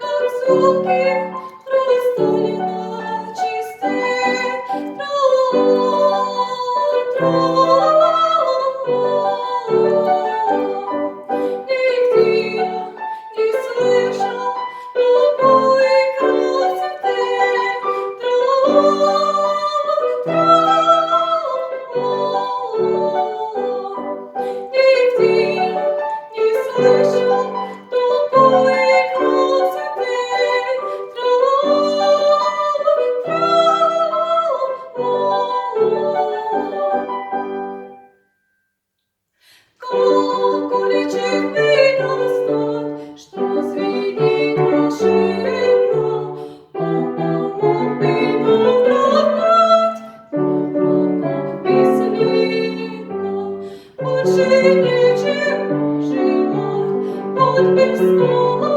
как звуки хрусталина чистые. Нигде я не слышал такой красоты. Нигде я не слышал такой красоты. Колокольчик бей наставь, что звенит волшебно. Пом-пом-пом, бей поправдать, бесследно. Больше нечего желать под весной.